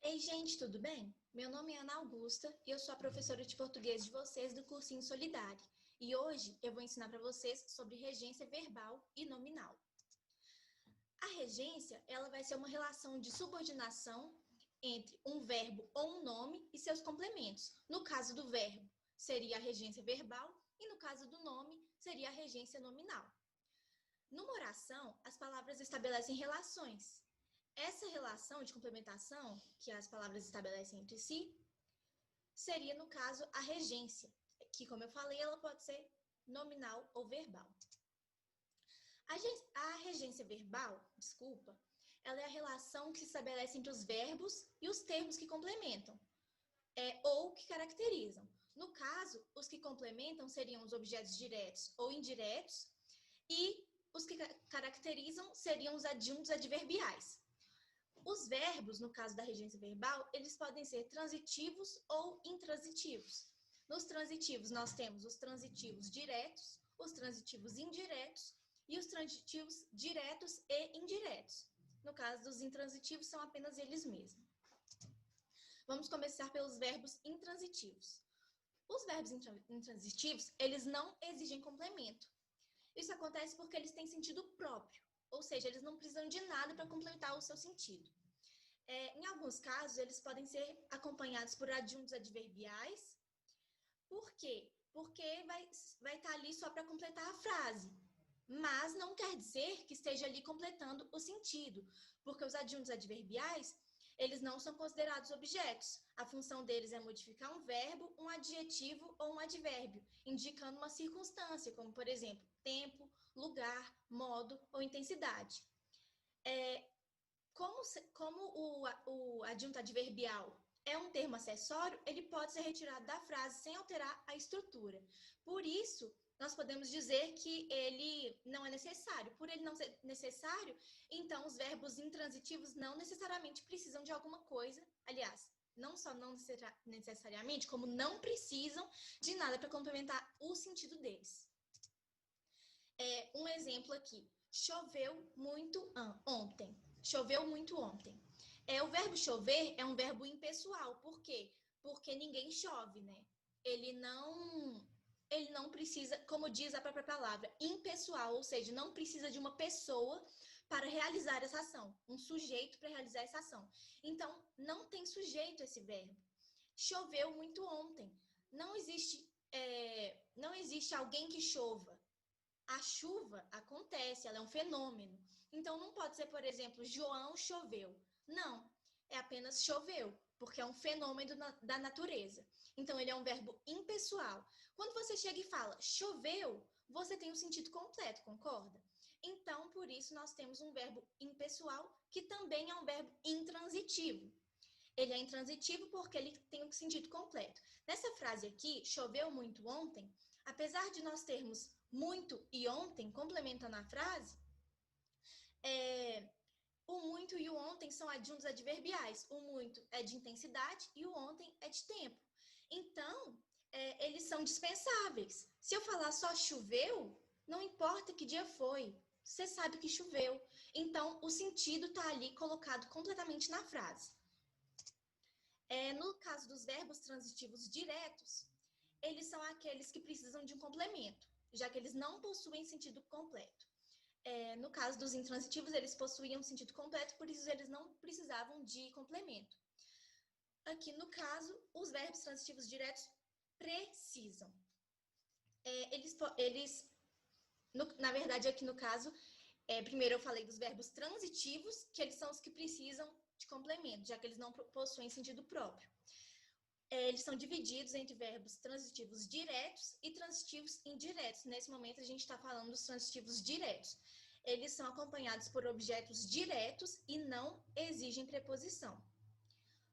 Ei, gente, tudo bem? Meu nome é Ana Augusta e eu sou a professora de português de vocês do cursinho Solidário. E hoje eu vou ensinar para vocês sobre regência verbal e nominal. A regência, ela vai ser uma relação de subordinação entre um verbo ou um nome e seus complementos. No caso do verbo, seria a regência verbal e no caso do nome, seria a regência nominal. Numa oração, as palavras estabelecem relações. Essa relação de complementação que as palavras estabelecem entre si seria, no caso, a regência, que, como eu falei, ela pode ser nominal ou verbal. A regência verbal, ela é a relação que se estabelece entre os verbos e os termos que complementam, ou que caracterizam. No caso, os que complementam seriam os objetos diretos ou indiretos, e os que caracterizam seriam os adjuntos adverbiais. Os verbos, no caso da regência verbal, eles podem ser transitivos ou intransitivos. Nos transitivos, nós temos os transitivos diretos, os transitivos indiretos e os transitivos diretos e indiretos. No caso dos intransitivos, são apenas eles mesmos. Vamos começar pelos verbos intransitivos. Os verbos intransitivos, eles não exigem complemento. Isso acontece porque eles têm sentido próprio, ou seja, eles não precisam de nada para completar o seu sentido. Em alguns casos, eles podem ser acompanhados por adjuntos adverbiais. Por quê? Porque vai estar ali só para completar a frase. Mas não quer dizer que esteja ali completando o sentido, porque os adjuntos adverbiais, eles não são considerados objetos. A função deles é modificar um verbo, um adjetivo ou um advérbio, indicando uma circunstância, como, por exemplo, tempo, lugar, modo ou intensidade. Como o adjunto adverbial é um termo acessório, ele pode ser retirado da frase sem alterar a estrutura. Por isso, nós podemos dizer que ele não é necessário. Por ele não ser necessário, então os verbos intransitivos não necessariamente precisam de alguma coisa. Aliás, não só não necessariamente, como não precisam de nada para complementar o sentido deles. Um exemplo aqui. Choveu muito ontem. Choveu muito ontem. O verbo chover é um verbo impessoal. Por quê? Porque ninguém chove, né? Ele não precisa, como diz a própria palavra, impessoal, ou seja, não precisa de uma pessoa para realizar essa ação, um sujeito para realizar essa ação. Então, não tem sujeito esse verbo. Choveu muito ontem. Não existe alguém que chova. A chuva acontece, ela é um fenômeno. Então, não pode ser, por exemplo, João choveu. Não, é apenas choveu, porque é um fenômeno da natureza. Então, ele é um verbo impessoal. Quando você chega e fala choveu, você tem o sentido completo, concorda? Então, por isso, nós temos um verbo impessoal, que também é um verbo intransitivo. Ele é intransitivo porque ele tem o sentido completo. Nessa frase aqui, choveu muito ontem, apesar de nós termos muito e ontem complementando a frase, o muito e o ontem são adjuntos adverbiais. O muito é de intensidade e o ontem é de tempo. Então, eles são dispensáveis. Se eu falar só choveu, não importa que dia foi, você sabe que choveu. Então, o sentido está ali colocado completamente na frase. No caso dos verbos transitivos diretos, eles são aqueles que precisam de um complemento, já que eles não possuem sentido completo. No caso dos intransitivos, eles possuíam sentido completo, por isso eles não precisavam de complemento. Aqui, no caso, os verbos transitivos diretos precisam. Na verdade, aqui no caso, primeiro eu falei dos verbos transitivos, que eles são os que precisam de complemento, já que eles não possuem sentido próprio. Eles são divididos entre verbos transitivos diretos e transitivos indiretos. Nesse momento, a gente está falando dos transitivos diretos. Eles são acompanhados por objetos diretos e não exigem preposição.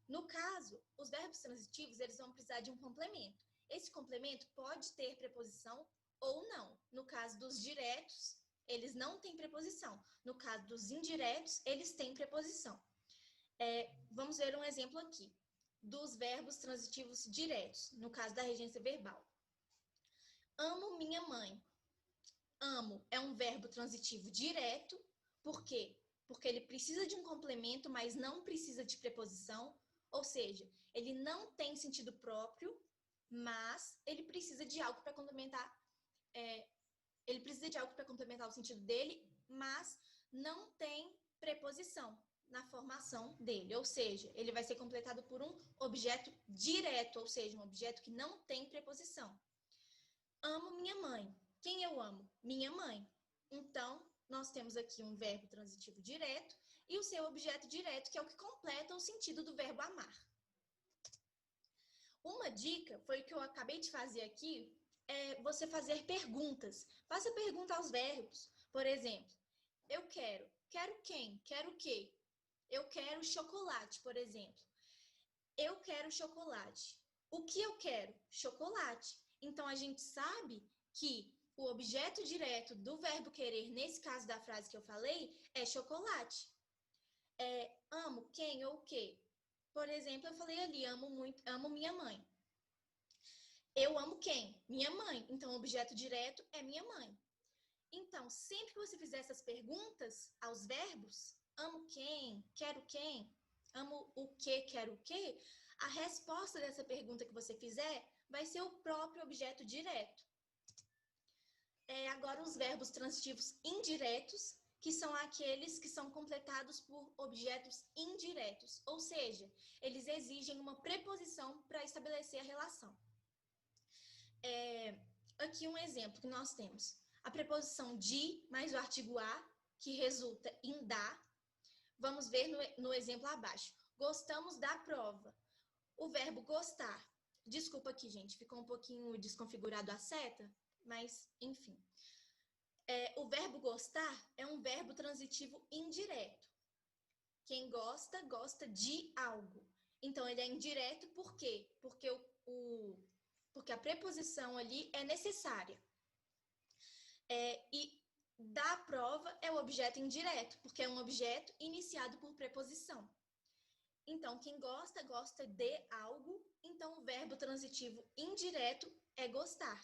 No caso, os verbos transitivos, eles vão precisar de um complemento. Esse complemento pode ter preposição ou não. No caso dos diretos, eles não têm preposição. No caso dos indiretos, eles têm preposição. Vamos ver um exemplo aqui dos verbos transitivos diretos, no caso da regência verbal. Amo minha mãe. Amo é um verbo transitivo direto. Por quê? Porque ele precisa de um complemento, mas não precisa de preposição. Ou seja, ele não tem sentido próprio, mas ele precisa de algo para complementar. Ele precisa de algo para complementar o sentido dele, mas não tem preposição na formação dele. Ou seja, ele vai ser completado por um objeto direto, ou seja, um objeto que não tem preposição. Amo minha mãe. Quem eu amo? Minha mãe. Então, nós temos aqui um verbo transitivo direto e o seu objeto direto, que é o que completa o sentido do verbo amar. Uma dica foi o que eu acabei de fazer aqui, é você fazer perguntas. Faça pergunta aos verbos. Por exemplo, eu quero. Quero quem? Quero o quê? Eu quero chocolate, por exemplo. Eu quero chocolate. O que eu quero? Chocolate. Então, a gente sabe que o objeto direto do verbo querer, nesse caso da frase que eu falei, é chocolate. Amo quem ou o quê? Por exemplo, eu falei ali, amo minha mãe. Eu amo quem? Minha mãe. Então, o objeto direto é minha mãe. Então, sempre que você fizer essas perguntas aos verbos, amo quem? Quero quem? Amo o que? Quero o quê? A resposta dessa pergunta que você fizer vai ser o próprio objeto direto. Agora, os verbos transitivos indiretos, que são aqueles que são completados por objetos indiretos, ou seja, eles exigem uma preposição para estabelecer a relação. Aqui um exemplo que nós temos. A preposição de mais o artigo a, que resulta em da. Vamos ver no exemplo abaixo. Gostamos da prova. O verbo gostar. Desculpa aqui, gente, ficou um pouquinho desconfigurado a seta, mas enfim. O verbo gostar é um verbo transitivo indireto. Quem gosta, gosta de algo. Então, ele é indireto por quê? Porque a preposição ali é necessária. E da prova é o objeto indireto, porque é um objeto iniciado por preposição. Então, quem gosta, gosta de algo. Então, o verbo transitivo indireto é gostar.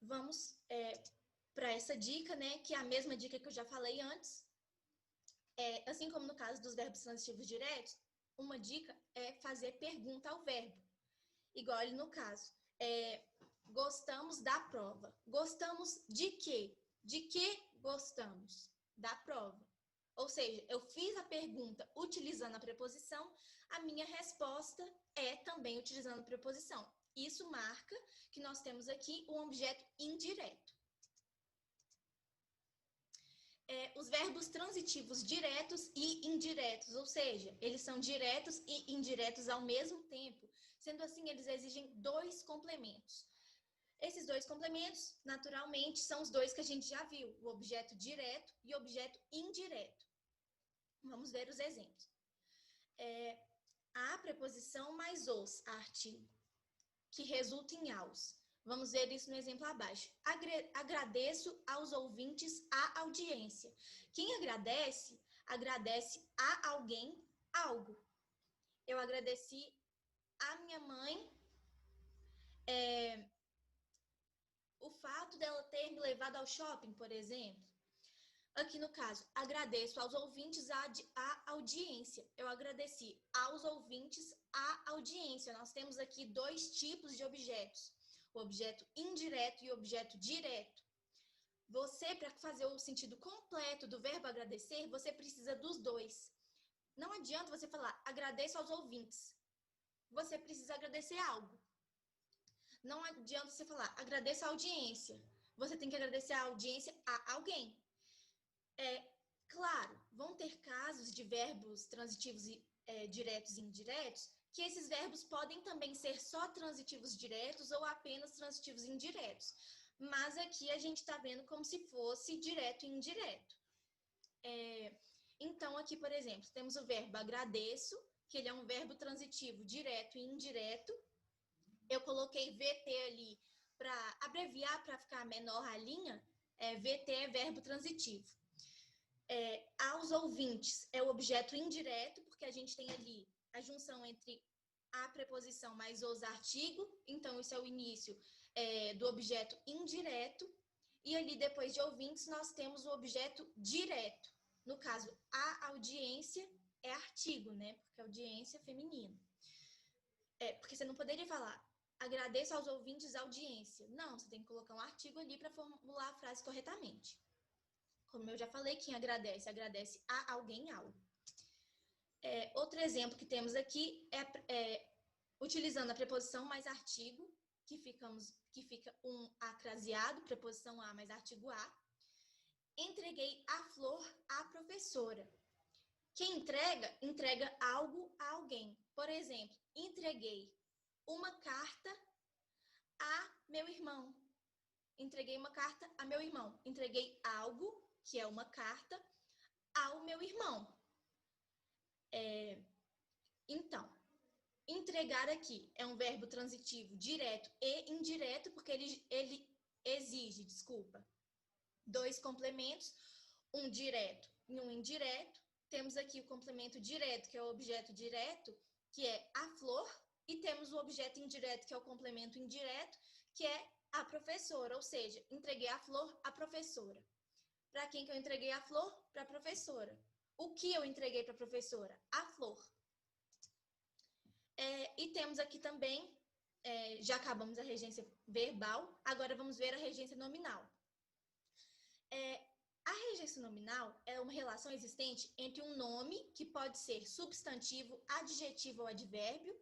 Vamos para essa dica, né? Que é a mesma dica que eu já falei antes. Assim como no caso dos verbos transitivos diretos, uma dica é fazer pergunta ao verbo. Igual ali no caso. Gostamos da prova. Gostamos de quê? De que gostamos? Da prova. Ou seja, eu fiz a pergunta utilizando a preposição, a minha resposta é também utilizando a preposição. Isso marca que nós temos aqui um objeto indireto. Os verbos transitivos diretos e indiretos, ou seja, eles são diretos e indiretos ao mesmo tempo. Sendo assim, eles exigem dois complementos. Esses dois complementos, naturalmente, são os dois que a gente já viu, o objeto direto e o objeto indireto. Vamos ver os exemplos. A preposição mais os, artigo, que resulta em aos. Vamos ver isso no exemplo abaixo. Agradeço aos ouvintes a audiência. Quem agradece, agradece a alguém algo. Eu agradeci a minha mãe o fato dela ter me levado ao shopping, por exemplo. Aqui no caso, agradeço aos ouvintes a audiência. Eu agradeci aos ouvintes a audiência. Nós temos aqui dois tipos de objetos. O objeto indireto e o objeto direto. Você, para fazer o sentido completo do verbo agradecer, você precisa dos dois. Não adianta você falar, agradeço aos ouvintes. Você precisa agradecer algo. Não adianta você falar, agradeço a audiência. Você tem que agradecer a audiência a alguém. Claro, vão ter casos de verbos transitivos diretos e indiretos, que esses verbos podem também ser só transitivos diretos ou apenas transitivos indiretos. Mas aqui a gente está vendo como se fosse direto e indireto. Então, aqui, por exemplo, temos o verbo agradeço, que ele é um verbo transitivo direto e indireto. Eu coloquei VT ali para abreviar, para ficar menor a linha. VT é verbo transitivo. Aos ouvintes é o objeto indireto, porque a gente tem ali a junção entre a preposição mais os artigo, então isso é o início do objeto indireto, e ali depois de ouvintes nós temos o objeto direto, no caso a audiência é artigo, né? Porque audiência é feminino. Porque você não poderia falar, agradeço aos ouvintes a audiência. Não, você tem que colocar um artigo ali para formular a frase corretamente. Como eu já falei, quem agradece, agradece a alguém algo. Outro exemplo que temos aqui é utilizando a preposição mais artigo, que fica um a craseado, preposição a mais artigo a. Entreguei a flor à professora. Quem entrega algo a alguém. Por exemplo, entreguei uma carta a meu irmão. Entreguei uma carta a meu irmão. Entreguei algo, que é uma carta, ao meu irmão. Então, entregar aqui é um verbo transitivo direto e indireto, porque ele exige, dois complementos, um direto e um indireto. Temos aqui o complemento direto, que é o objeto direto, que é a flor, e temos o objeto indireto, que é o complemento indireto, que é a professora, ou seja, entreguei a flor à professora. Para quem que eu entreguei a flor? Para a professora. O que eu entreguei para a professora? A flor. E temos aqui também, já acabamos a regência verbal, agora vamos ver a regência nominal. A regência nominal é uma relação existente entre um nome, que pode ser substantivo, adjetivo ou advérbio,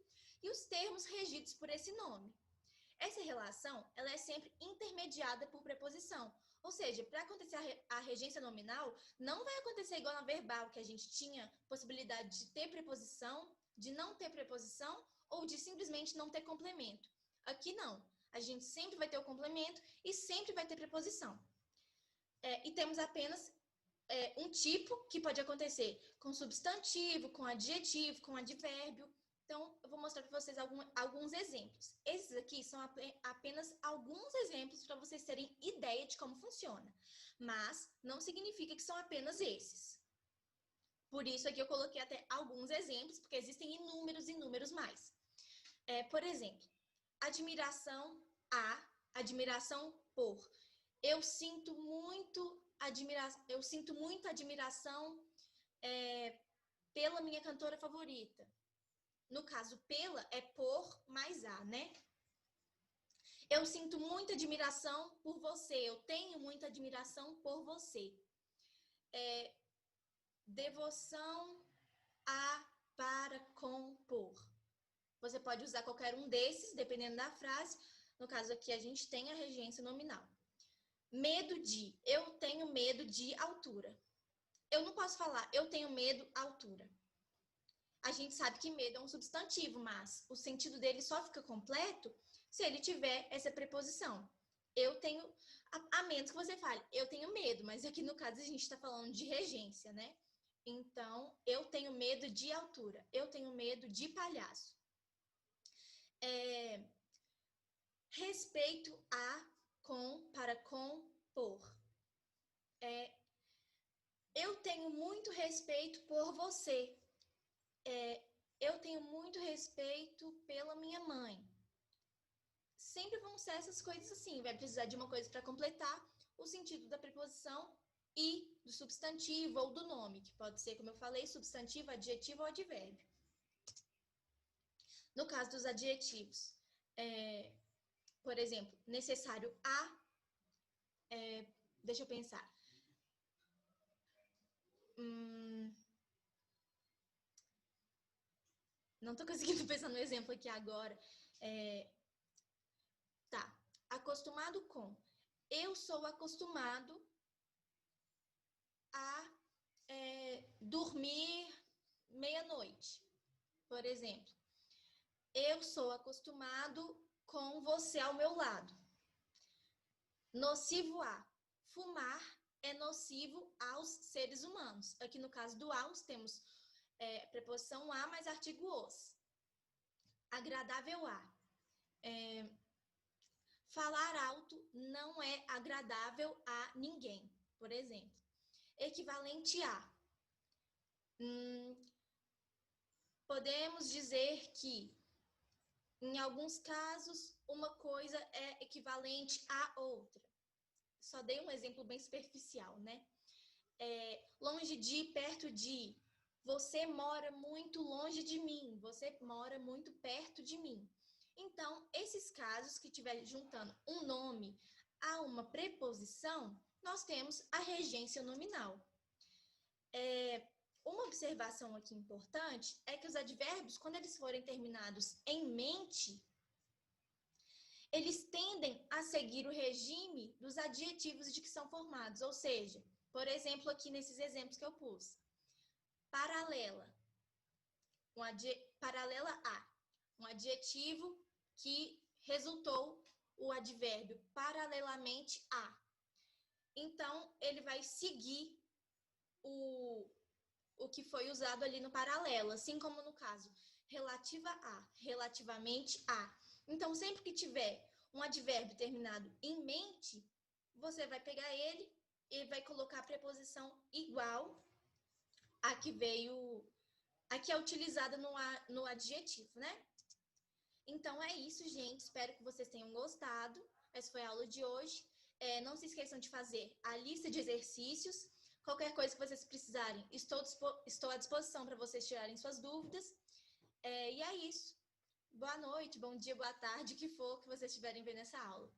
e os termos regidos por esse nome. Essa relação ela é sempre intermediada por preposição. Ou seja, para acontecer a regência nominal, não vai acontecer igual na verbal, que a gente tinha possibilidade de ter preposição, de não ter preposição, ou de simplesmente não ter complemento. Aqui não. A gente sempre vai ter o complemento e sempre vai ter preposição. E temos apenas um tipo que pode acontecer com substantivo, com adjetivo, com advérbio. Então, eu vou mostrar para vocês alguns exemplos. Esses aqui são apenas alguns exemplos para vocês terem ideia de como funciona. Mas não significa que são apenas esses. Por isso aqui eu coloquei até alguns exemplos, porque existem inúmeros mais. Por exemplo, admiração a, admiração por. Eu sinto muito admiração pela minha cantora favorita. No caso, pela é por mais a, né? Eu sinto muita admiração por você. Eu tenho muita admiração por você. Devoção a, para, com, por. Você pode usar qualquer um desses, dependendo da frase. No caso aqui, a gente tem a regência nominal. Medo de. Eu tenho medo de altura. Eu não posso falar, eu tenho medo à altura. A gente sabe que medo é um substantivo, mas o sentido dele só fica completo se ele tiver essa preposição. Eu tenho, a menos que você fale, eu tenho medo, mas aqui no caso a gente está falando de regência, né? Então, eu tenho medo de altura. Eu tenho medo de palhaço. Respeito a, com, para, com, por. Eu tenho muito respeito por você. Eu tenho muito respeito pela minha mãe. Sempre vão ser essas coisas assim. Vai precisar de uma coisa para completar o sentido da preposição e do substantivo ou do nome, que pode ser, como eu falei, substantivo, adjetivo ou advérbio. No caso dos adjetivos, por exemplo, necessário a, deixa eu pensar. Não tô conseguindo pensar no exemplo aqui agora. Tá, acostumado com. Eu sou acostumado a dormir meia-noite, por exemplo. Eu sou acostumado com você ao meu lado. Nocivo a. Fumar é nocivo aos seres humanos. Aqui no caso do aos, temos preposição a mais artigo os. Agradável a. Falar alto não é agradável a ninguém, por exemplo. Equivalente a. Podemos dizer que, em alguns casos, uma coisa é equivalente a outra. Só dei um exemplo bem superficial, né? Longe de, perto de. Você mora muito longe de mim, você mora muito perto de mim. Então, esses casos que estiver juntando um nome a uma preposição, nós temos a regência nominal. Uma observação aqui importante é que os advérbios, quando eles forem terminados em mente, eles tendem a seguir o regime dos adjetivos de que são formados. Ou seja, por exemplo, aqui nesses exemplos que eu pus. Paralela. Paralela a. Um adjetivo que resultou o advérbio paralelamente a. Então, ele vai seguir o que foi usado ali no paralelo, assim como no caso relativa a, relativamente a. Então, sempre que tiver um advérbio terminado em mente, você vai pegar ele e vai colocar a preposição igual a que veio, a que é utilizada no adjetivo, né? Então é isso, gente. Espero que vocês tenham gostado. Essa foi a aula de hoje. Não se esqueçam de fazer a lista de exercícios. Qualquer coisa que vocês precisarem, estou à disposição para vocês tirarem suas dúvidas. E é isso. Boa noite, bom dia, boa tarde, o que for que vocês estiverem vendo essa aula.